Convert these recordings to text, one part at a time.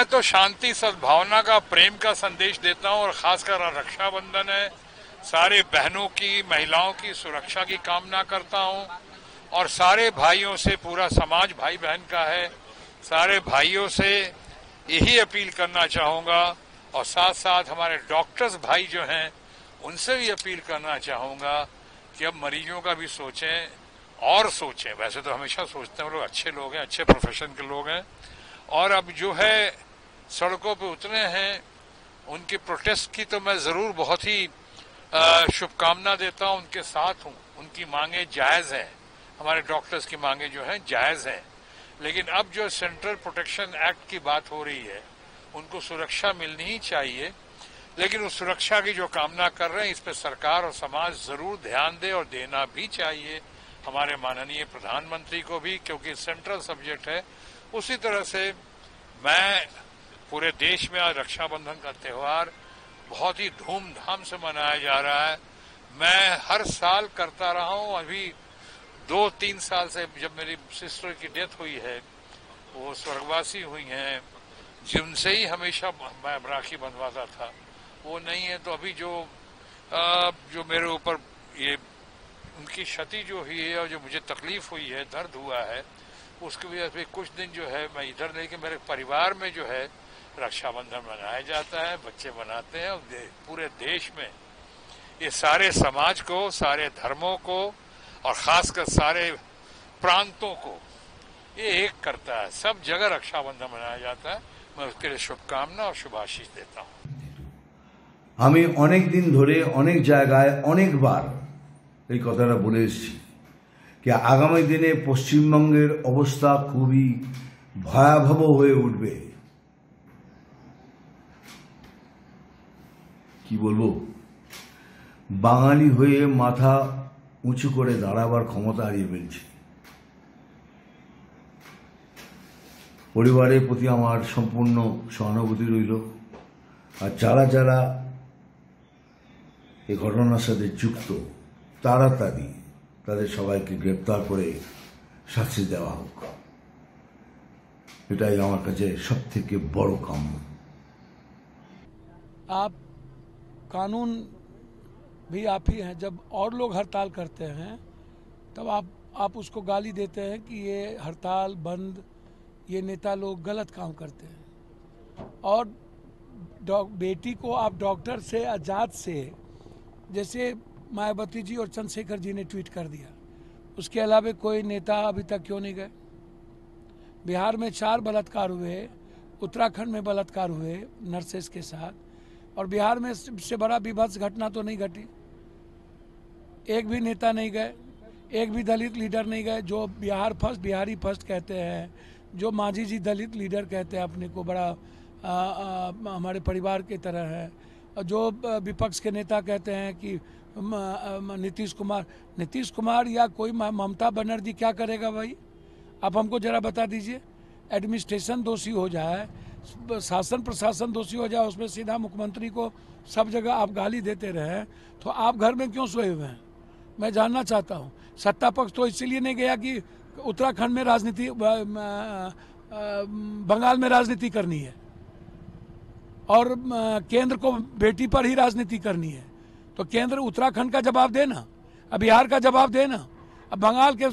मैं तो शांति, सद्भावना का, प्रेम का संदेश देता हूं और खासकर रक्षाबंधन है, सारे बहनों की, महिलाओं की सुरक्षा की कामना करता हूं और सारे भाइयों से, पूरा समाज भाई बहन का है, सारे भाइयों से यही अपील करना चाहूंगा और साथ साथ हमारे डॉक्टर्स भाई जो हैं उनसे भी अपील करना चाहूंगा कि अब मरीजों का भी सोचें और सोचें। वैसे तो हमेशा सोचते हैं, वो लोग अच्छे लोग हैं, अच्छे प्रोफेशन के लोग हैं, और अब जो है सड़कों पे उतरे हैं उनके प्रोटेस्ट की तो मैं जरूर बहुत ही शुभकामना देता हूं, उनके साथ हूं। उनकी मांगे जायज हैं, हमारे डॉक्टर्स की मांगे जो हैं जायज हैं, लेकिन अब जो सेंट्रल प्रोटेक्शन एक्ट की बात हो रही है उनको सुरक्षा मिलनी ही चाहिए, लेकिन उस सुरक्षा की जो कामना कर रहे हैं इस पर सरकार और समाज जरूर ध्यान दे और देना भी चाहिए, हमारे माननीय प्रधानमंत्री को भी, क्योंकि सेंट्रल सब्जेक्ट है। उसी तरह से मैं पूरे देश में आज रक्षाबंधन का त्योहार बहुत ही धूमधाम से मनाया जा रहा है। मैं हर साल करता रहा हूं, अभी 2-3 साल से जब मेरी सिस्टर की डेथ हुई है, वो स्वर्गवासी हुई हैं, जिनसे ही हमेशा मैं राखी बंधवाता था, वो नहीं है, तो अभी जो मेरे ऊपर ये उनकी क्षति जो हुई है और जो मुझे तकलीफ हुई है, दर्द हुआ है, उसकी वजह से कुछ दिन जो है मैं इधर नहीं, कि मेरे परिवार में जो है रक्षाबंधन मनाया जाता है, बच्चे मनाते हैं, और पूरे देश में ये सारे समाज को, सारे धर्मों को और खासकर सारे प्रांतों को ये एक करता है। सब जगह रक्षाबंधन मनाया जाता है। मैं उसके लिए शुभकामना और शुभाशीष देता हूँ। আমি অনেক দিন ধরে অনেক জায়গায় অনেকবার এই কথাটা বলে এসেছি कि आगामी दिने पश्चिमबंगेर अवस्था खूबই भयावह হয়ে উঠবে। কি বলবো, বাঙালি হয়ে মাথা উঁচু করে দাঁড়াবার ক্ষমতা হারিয়ে ফেলছে। পরিবারের প্রতি আমার সম্পূর্ণ সহানুভূতি রইল, আর যারা যারা এই ঘটনার সাথে যুক্ত তাড়াতাড়ি তাদের সবাইকে গ্রেপ্তার করে শাস্তি দেওয়া হোক, এটাই আমার কাছে সবথেকে বড় কাম্য। आप कानून भी आप ही हैं। जब और लोग हड़ताल करते हैं तब आप उसको गाली देते हैं कि ये हड़ताल बंद, ये नेता लोग गलत काम करते हैं। और बेटी को आप डॉक्टर से, आजाद से, जैसे मायावती जी और चंद्रशेखर जी ने ट्वीट कर दिया, उसके अलावा कोई नेता अभी तक क्यों नहीं गए? बिहार में 4 बलात्कार हुए, उत्तराखंड में बलात्कार हुए नर्सेस के साथ, और बिहार में सबसे बड़ा विभत्स घटना तो नहीं घटी। एक भी नेता नहीं गए, एक भी दलित लीडर नहीं गए, जो बिहार फर्स्ट, बिहारी फर्स्ट कहते हैं, जो मांझी जी दलित लीडर कहते हैं अपने को, बड़ा हमारे परिवार की तरह है, और जो विपक्ष के नेता कहते हैं कि नीतीश कुमार या कोई ममता बनर्जी क्या करेगा भाई? आप हमको जरा बता दीजिए। एडमिनिस्ट्रेशन दोषी हो जाए, शासन प्रशासन दोषी हो जाए, उसमें सीधा मुख्यमंत्री को सब जगह आप गाली देते रहे, तो आप घर में क्यों सोए हुए हैं? मैं जानना चाहता हूँ। सत्ता पक्ष तो इसलिए नहीं गया कि उत्तराखंड में राजनीति, बंगाल में राजनीति करनी है और केंद्र को बेटी पर ही राजनीति करनी है, तो केंद्र उत्तराखंड का जवाब देना, अब बिहार का जवाब देना, अब बंगाल के,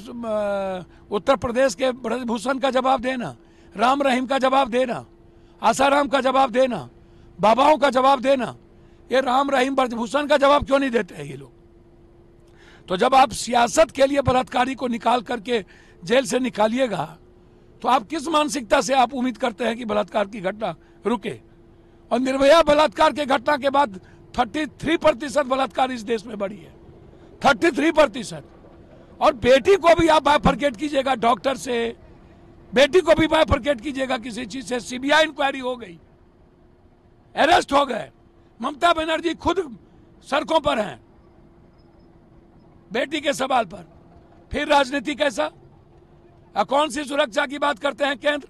उत्तर प्रदेश के ब्रजभूषण का जवाब देना, राम रहीम का जवाब देना, आसाराम का जवाब देना, बाबाओं का जवाब देना। ये राम रहीम ब्रजभूषण का जवाब क्यों नहीं देते हैं ये लोग? तो जब आप सियासत के लिए बलात्कारी को निकाल करके जेल से निकालिएगा, तो आप किस मानसिकता से आप उम्मीद करते हैं कि बलात्कार की घटना रुके? और निर्भया बलात्कार के घटना के बाद 33% बलात्कार इस देश में बढ़ी है, 33%। और बेटी को भी आप बाइफरकेट कीजिएगा, डॉक्टर से बेटी को भी बाइफरकेट कीजिएगा किसी चीज से। सीबीआई इंक्वायरी हो गई, अरेस्ट हो गए, ममता बनर्जी खुद सड़कों पर हैं बेटी के सवाल पर। फिर राजनीति कैसा? कौन सी सुरक्षा की बात करते हैं केंद्र?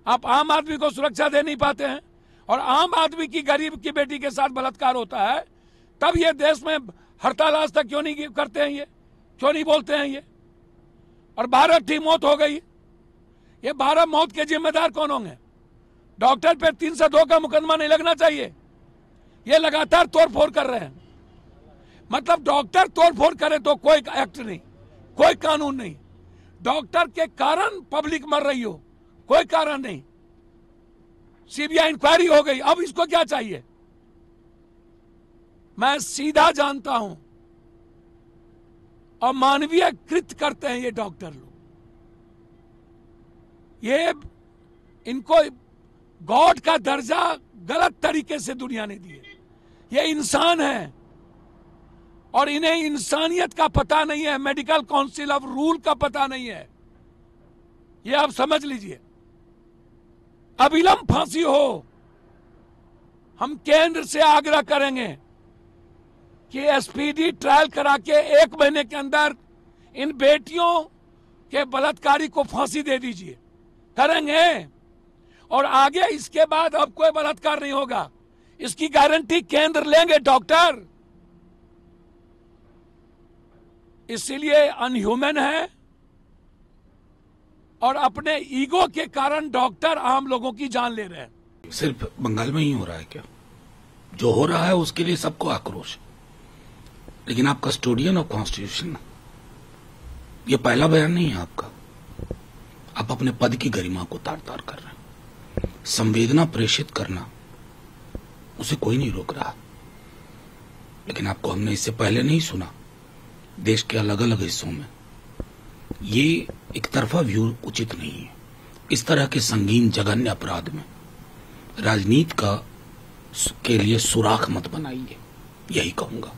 आप आम आदमी को सुरक्षा दे नहीं पाते हैं, और आम आदमी की, गरीब की बेटी के साथ बलात्कार होता है, तब ये देश में हड़ताल आज तक क्यों नहीं करते हैं? ये क्यों नहीं बोलते हैं ये? और 12 की मौत हो गई, ये 12 मौत के जिम्मेदार कौन होंगे? डॉक्टर पे 302 का मुकदमा नहीं लगना चाहिए। ये लगातार तोड़फोड़ कर रहे हैं। मतलब डॉक्टर तोड़फोड़ करे तो कोई एक्ट नहीं, कोई कानून नहीं। डॉक्टर के कारण पब्लिक मर रही हो, कोई कारण नहीं। सीबीआई इंक्वायरी हो गई, अब इसको क्या चाहिए? मैं सीधा जानता हूं और मानवीय कृत करते हैं ये डॉक्टर लोग। ये इनको गॉड का दर्जा गलत तरीके से दुनिया ने दिए। ये इंसान है और इन्हें इंसानियत का पता नहीं है, मेडिकल काउंसिल ऑफ रूल का पता नहीं है। ये आप समझ लीजिए। अविलंब फांसी हो। हम केंद्र से आग्रह करेंगे कि एसपीडी ट्रायल करा के 1 महीने के अंदर इन बेटियों के बलात्कारी को फांसी दे दीजिए। करेंगे और आगे इसके बाद अब कोई बलात्कार नहीं होगा, इसकी गारंटी केंद्र लेंगे डॉक्टर। इसीलिए अनह्यूमन है और अपने ईगो के कारण डॉक्टर आम लोगों की जान ले रहे हैं। सिर्फ बंगाल में ही हो रहा है क्या? जो हो रहा है उसके लिए सबको आक्रोश, लेकिन आप कस्टोडियन ऑफ कॉन्स्टिट्यूशन, ये पहला बयान नहीं है आपका। आप अपने पद की गरिमा को तार तार कर रहे हैं। संवेदना प्रेषित करना उसे कोई नहीं रोक रहा, लेकिन आपको हमने इससे पहले नहीं सुना। देश के अलग अलग हिस्सों में ये एक तरफा व्यू उचित नहीं है। इस तरह के संगीन जघन्य अपराध में राजनीति के लिए सुराख मत बनाइए, यही कहूंगा।